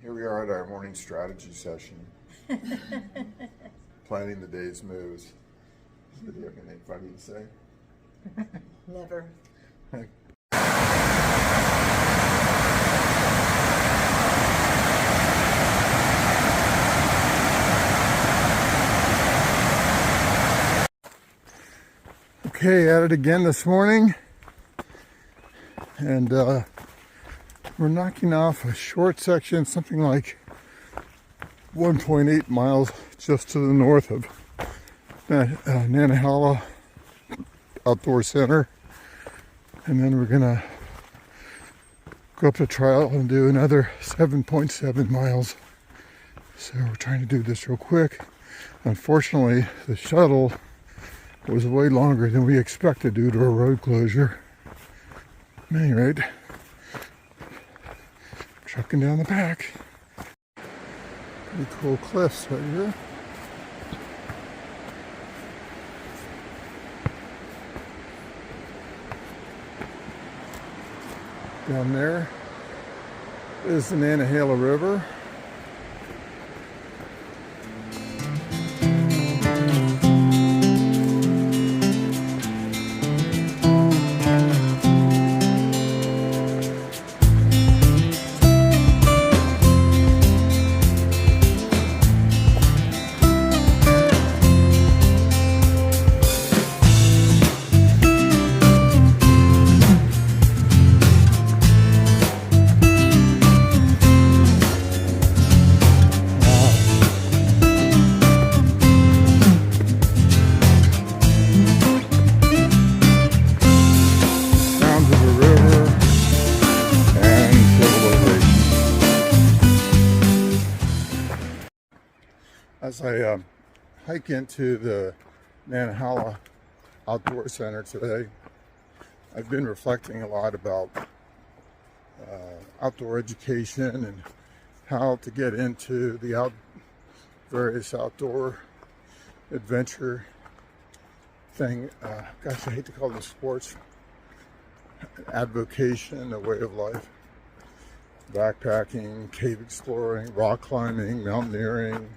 Here we are at our morning strategy session, planning the day's moves. Is the video got anything funny to say? Never. Okay, at it again this morning, and we're knocking off a short section, something like 1.8 miles just to the north of Nantahala Outdoor Center, and then we're gonna go up the trail and do another 7.7 miles. So we're trying to do this real quick. Unfortunately, the shuttle was way longer than we expected due to a road closure. At any rate, trucking down the back. Pretty cool cliffs right here. Down there is the Nantahala River. As I hike into the Nantahala Outdoor Center today, I've been reflecting a lot about outdoor education and how to get into the various outdoor adventure thing. Gosh, I hate to call them sports. Avocation, a way of life. Backpacking, cave exploring, rock climbing, mountaineering,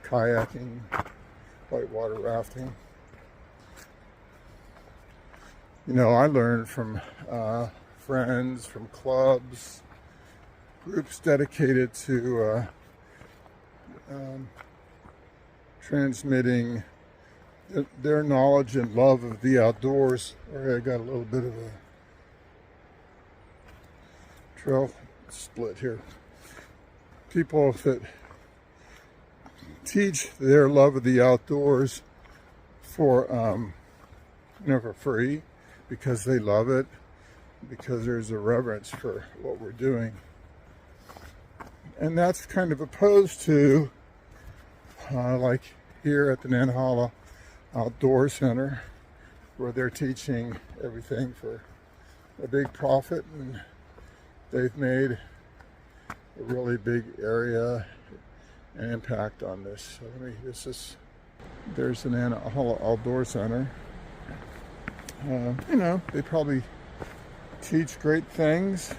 kayaking, whitewater rafting. You know, I learned from friends, from clubs, groups dedicated to transmitting their knowledge and love of the outdoors. Sorry, I got a little bit of a trail split here. People that teach their love of the outdoors for for free, because they love it, because there's a reverence for what we're doing. And that's kind of opposed to like here at the Nantahala Outdoor Center, where they're teaching everything for a big profit, and they've made a really big area and impact on this. So there's the Nantahala Outdoor Center. You know, they probably teach great things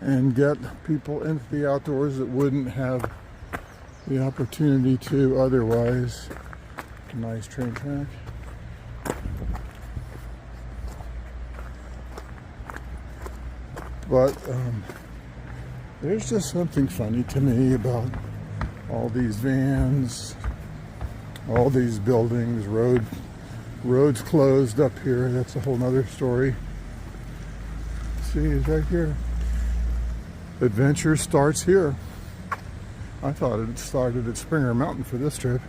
and get people into the outdoors that wouldn't have the opportunity to otherwise. Nice train track. But there's just something funny to me about all these vans, all these buildings, roads closed up here. That's a whole nother story. See, it's right here. Adventure starts here. I thought it started at Springer Mountain for this trip.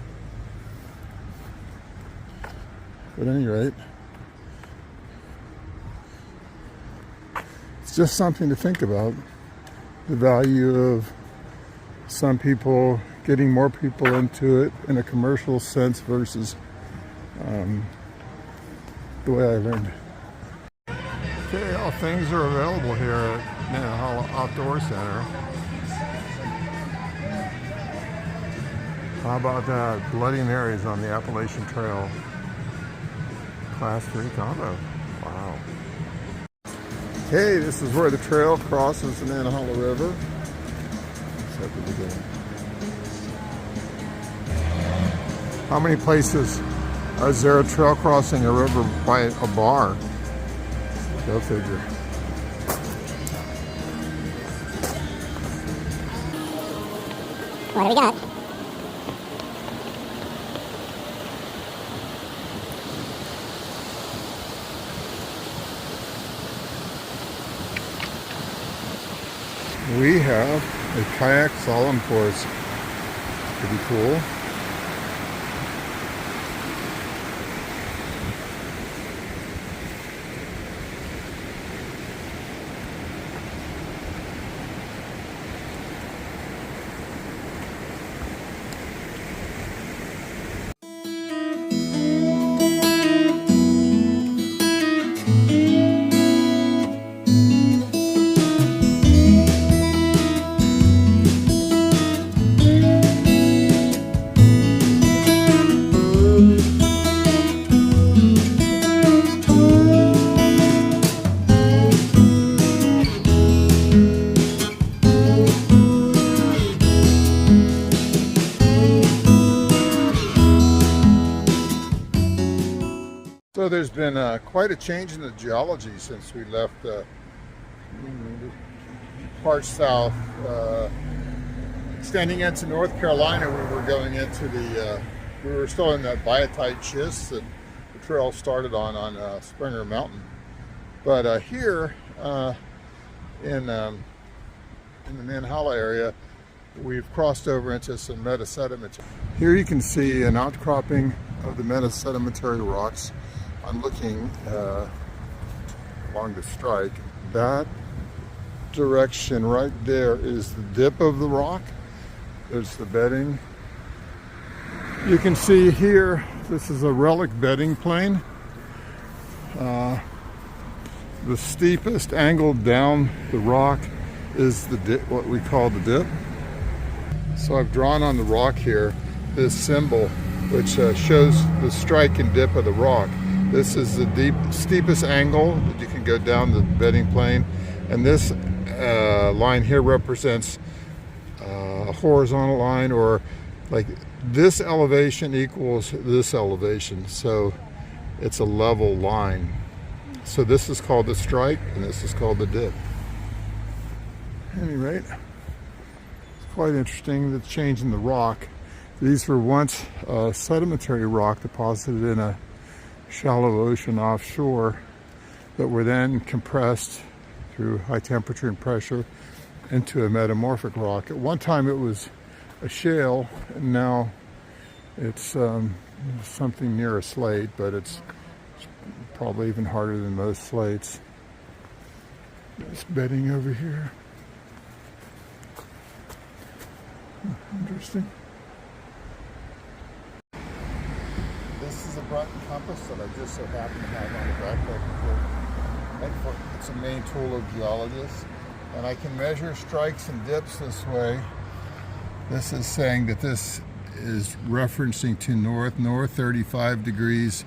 But at any rate, it's just something to think about. The value of some people, getting more people into it in a commercial sense versus the way I learned. Okay, all things are available here at Nantahala Outdoor Center. How about that? Bloody Marys on the Appalachian Trail. Class 3 combo. Wow. Okay, this is where the trail crosses the Nantahala River. Let's head to the beginning. How many places is there a trail crossing a river by a bar? Go figure. What do we got? We have a kayak slalom course. Pretty cool. So there's been quite a change in the geology since we left parts south. Extending into North Carolina, we were going into we were still in that biotite schist that the trail started on Springer Mountain. But here in the Nantahala area, we've crossed over into some metasedimentary. Here you can see an outcropping of the metasedimentary rocks. I'm looking along the strike. That direction right there is the dip of the rock. There's the bedding. You can see here, this is a relic bedding plane. The steepest angle down the rock is the dip, what we call the dip. So I've drawn on the rock here this symbol which shows the strike and dip of the rock. This is the steepest angle that you can go down the bedding plane, and this line here represents a horizontal line, or like this elevation equals this elevation, so it's a level line. So this is called the strike and this is called the dip. At any rate, it's quite interesting, the change in the rock. These were once sedimentary rock deposited in a shallow ocean offshore that were then compressed through high temperature and pressure into a metamorphic rock. At one time it was a shale, and now it's something near a slate, but it's probably even harder than most slates. There's bedding over here. Interesting. This is a Brunt compass that I just so happen to have on the backpack. It's a main tool of geologists, and I can measure strikes and dips this way. This is saying that this is referencing to north 35 degrees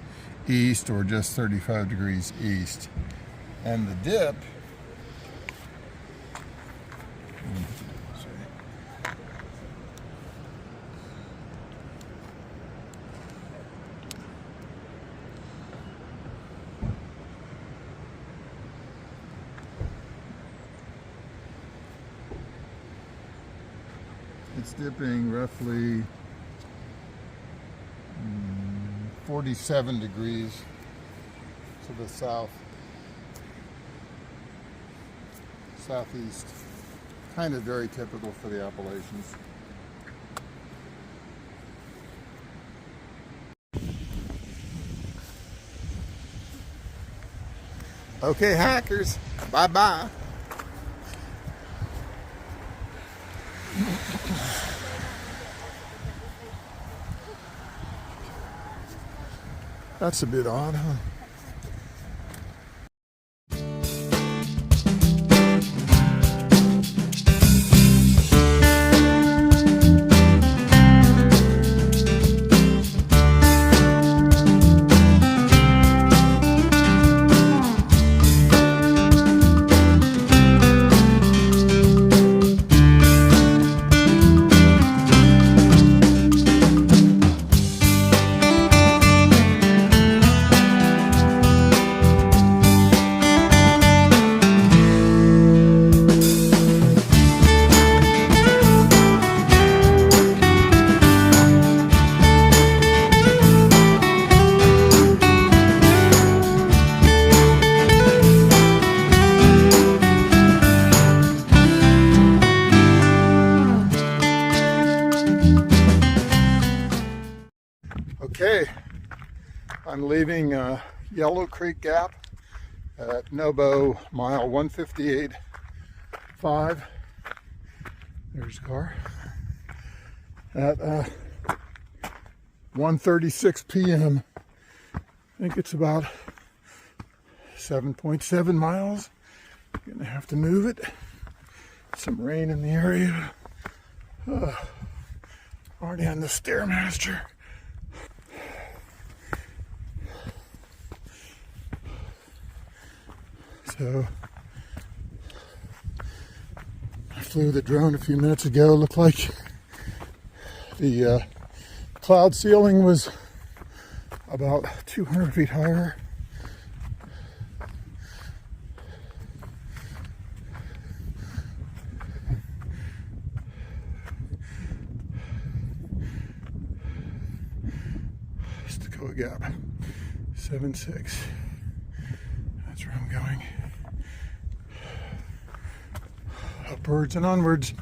east, or just 35 degrees east. And the dip, it's dipping roughly 47 degrees to the southeast. Kind of very typical for the Appalachians. Okay, hackers, bye-bye. That's a bit odd, huh? I'm leaving Yellow Creek Gap at NOBO mile 158.5. There's a car. At 1:36 p.m. I think it's about 7.7 miles. Gonna have to move it. Some rain in the area. Already on the Stairmaster. So I flew the drone a few minutes ago. Looked like the cloud ceiling was about 200 feet higher. Stecoah Gap, 7.6. That's where I'm going. Upwards and onwards.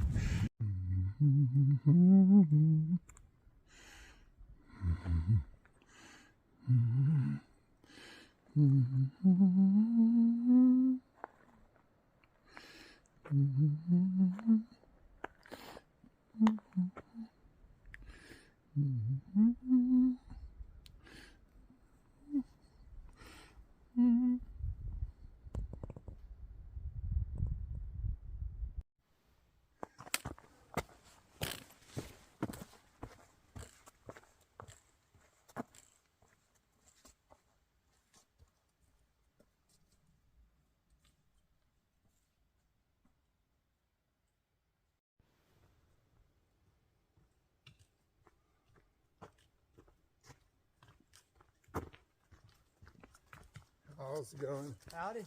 How's it going? Howdy.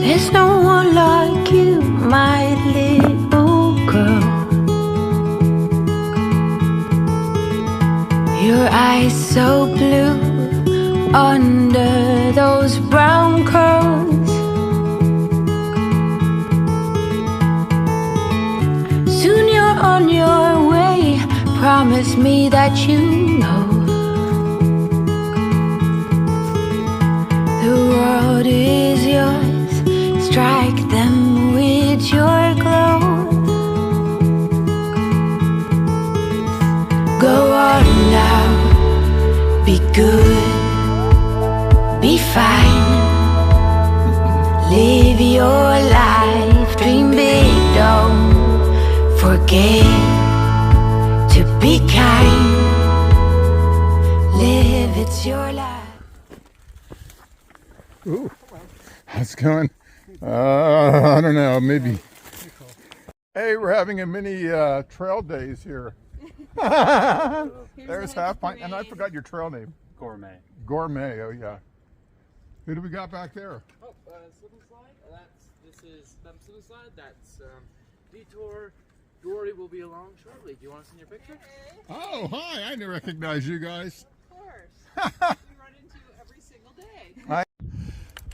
There's no one like you, my little girl. Your eyes so blue under those brown curls. on your way. Promise me that you know the world is yours. Strike them with your glow. Go on now, be good, be fine. Live your life, dream big, don't forget to be kind. Live, it's your life. Ooh, how's it going? I don't know, maybe. Hey, we're having a mini trail days here. There's Half Pint, and I forgot your trail name. Gourmet. Gourmet, oh yeah. Who do we got back there? Oh, slip and slide. This is slip and slide. That's Detour. Dory will be along shortly. Do you want to see your picture? Oh, hi! I didn't recognize you guys. Of course. We run into every single day.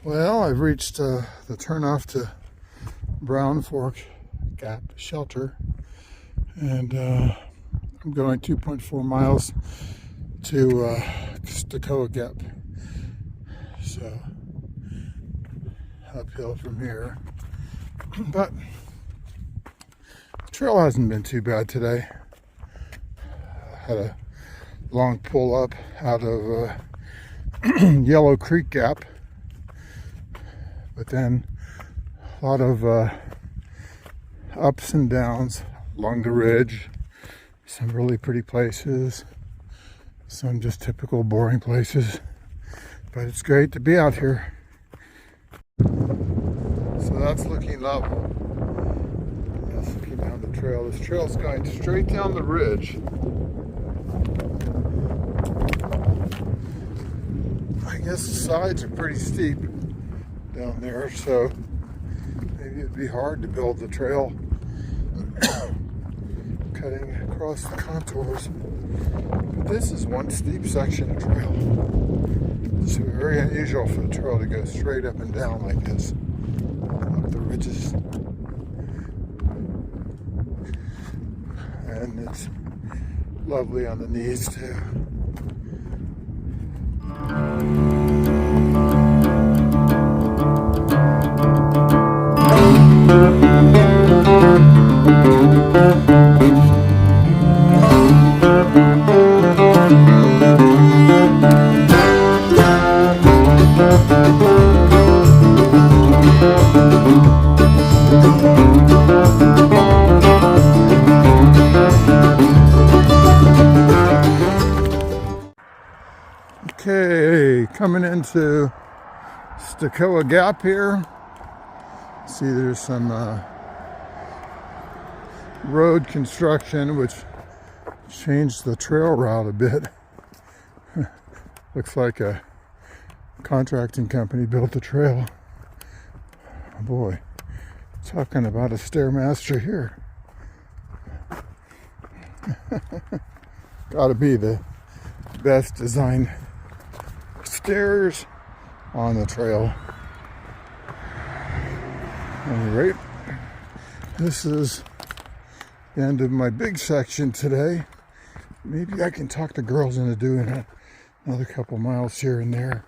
Well, I've reached the turnoff to Brown Fork Gap Shelter, and I'm going 2.4 miles to Stecoah Gap. So uphill from here, but the trail hasn't been too bad today. I had a long pull up out of Yellow Creek Gap, but then a lot of ups and downs along the ridge. Some really pretty places, some just typical boring places. But it's great to be out here. So that's looking lovely. That's looking down the trail. This trail's going straight down the ridge. I guess the sides are pretty steep down there, so maybe it'd be hard to build the trail cutting across the contours. But this is one steep section of trail. It's very unusual for the trail to go straight up and down like this, up the ridges. And it's lovely on the knees too. Okay, coming into Stecoah Gap here. See, there's some road construction which changed the trail route a bit. Looks like a contracting company built the trail. Oh boy, talking about a stairmaster here. Gotta be the best designed stairs on the trail. Alright, this is the end of my big section today. Maybe I can talk the girls into doing another couple miles here and there.